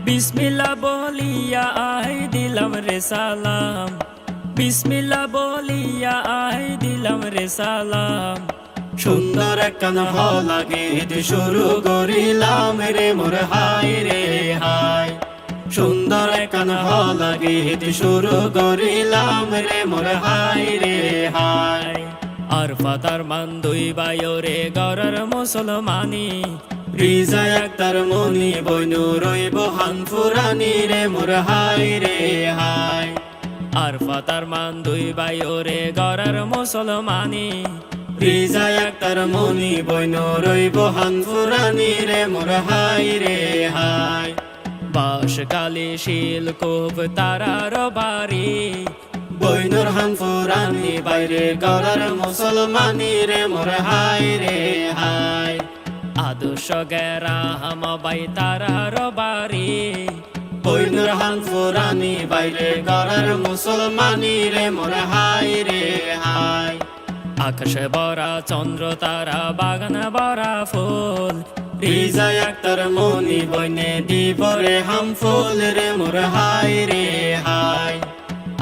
বিসমিল্লাহ বলিয়া আই দিলাম রে সালাম, বিসমিল্লাহ বলিয়া আই দিলাম রে সালাম। সুন্দর একখান হলা গীত শুরু করিলাম রে মোর হাই রে হাই। সুন্দর একখান হলা গীত শুরু করিলাম রে মোর হাই রে হাই। আর ফাতার মান দুই বায়রে গড়ার মুসলমানি, রিজা আক্তার মনি বইনু রইব হানফুরানি রে মোর হাই রে হাই। আর ফাতার মান দুই বায়রে গড়ার মুসলমানি, রিজা আক্তার মনি বইনু রইব হানফুরানি রে মোর হাই রে হাই। বাস কালি শিল কোপ তারার বাড়ি, বইনুর হানফুরানি বাইরে গড়ার মুসলমানি রে মোর হাই রে হাই। আদর্শ গেরা হামাবাই তারার বাড়ি, বইনুর হানফুরানি বাইরে গড়ার মুসলমানি রে মোর হাই রে হাই। আকাশে ভরা চন্দ্র তারা বাগান ভরা ফুল, রিজা আক্তার মনি বইনে দিব রে হাম ফুল রে মোর হাই রে হাই।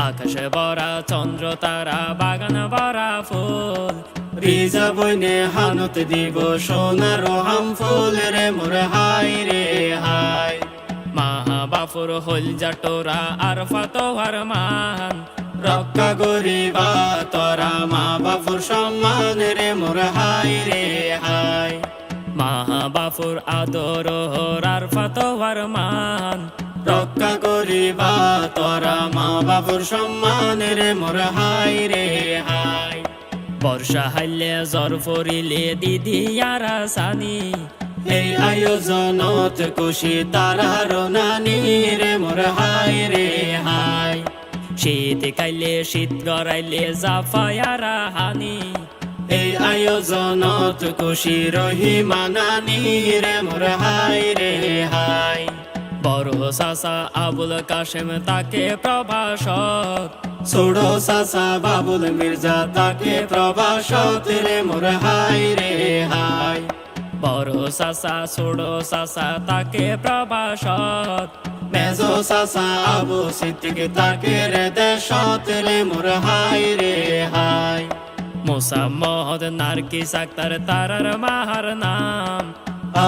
আকাশে ভরা চন্দ্র তারা বাগান ভরা ফুল, রিজা বইনে হানত দিব সোনার হাম ফুল রে মোর হাই রে হাই। মাহা বাফুর হল জাটোরা আর ফাতোয়ার মান, রক্ষা করিবা তোরা মা বাপুর সম্মান রে মোর হাই রে হাই। মাহা বাফুর আদর আর ফাতোয়ার মান, রক্ষা করিবা তোরা মা বাপুর সম্মান রে মোর হাই রে হাই। বর্ষা হাইলে জ্বর পড়িলে দিদি আর সানি, এই আয়োজনত খুশি তারার নানি রে মোর হাই রে হাই। শীত কাইলে শীত গড়াইলে জাফায়ারা হানি, এই আয়োজনত খুশি রহিমা নানি রে মোর হাই রে হাই। বড় চাচা আবুল কাশেম তাকে প্রভাষক, ছোড়ো চাচা বাবুল মির্জা তাকে প্রভাষক রে মোর হাই রে হাই। বড় চাচা ছোড়ো চাচা তাকে প্রভাষক, মেজো চাচা আবু সিদ্দিক তাকে রে দেশত রে মোর হাই রে হাই। মোসাম্মদ নার্গিস আক্তার তারার মাহার নাম,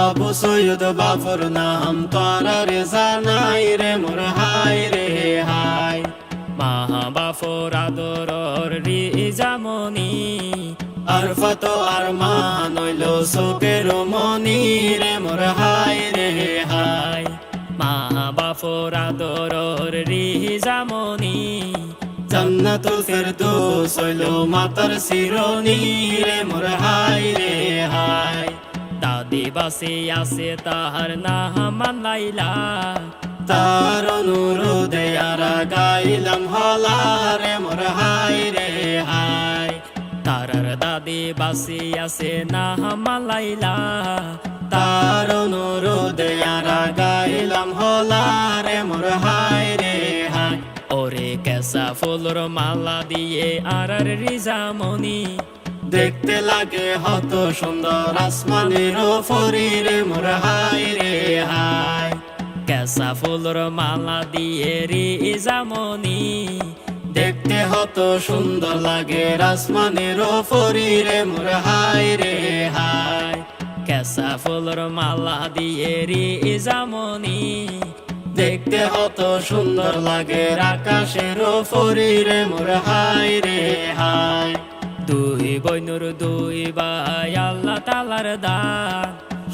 আবু সৈয়দ বাফর নাম তোরা রে জানাই রে মোর হাই রে হাই। মাহা বাফর আদরর রিজামনি, আর ফত আর মান হইল চোখের মনি রে মোর হাই রে হাই। মাহা বাফর আদরর রিজামনি, জান্নাতুল ফেরদৌস হইল মাতার শিরোনি রে মোর হাই রে হাই। দাদি বাসে আছে তাহার নাম লাইলা, তার অনুরোধে আর গাইলাম হলা রে মোর হাই রে হাই। তারার দাদি বাসি আছে নাম লাইলা, তার অনুরোধে আর গাইলাম হলা রে মোর হাই রে হাই। ওরে কেসা ফুলর মালা দিয়ে আর রিজামনি, দেখতে লাগে হত সুন্দর আসমানের ফরি রে মোর হাই রে হাই। কেসা ফুলর মালা দিয়ে রিজামনি, দেখতে হত সুন্দর লাগে আসমানের ফরি রে মোর হাই রে হাই। কেসা ফুলর মালা দিয়ে রিজামনি, দেখতে হত সুন্দর লাগে আকাশের ফরি রে মোর হাই রে হাই। দুই বইনুর দুই ভাই আল্লাহ তালার দান,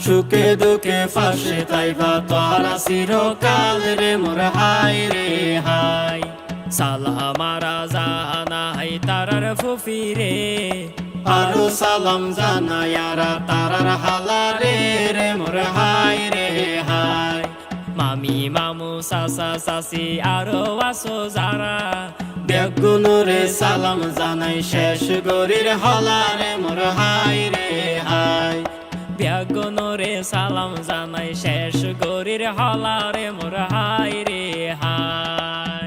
সুখে দুঃখে ফাঁসে তাইবা তোরা চিরকাল রে মোর হাই রে হাই। সালামারা জানাই তারার ফুফিরে, আরো সালাম জানায়ারা তারার হালারে রে মোর হাই রে হাই। মামি মামু চাচা চাচি আরো আসো যারা, বেগুনরে সালাম জানাই শেষ গরির হলারে মোর হাই রে হাই। বেগুনরে সালাম জানাই শেষ গরির হলারে মোর হাই রে হাই।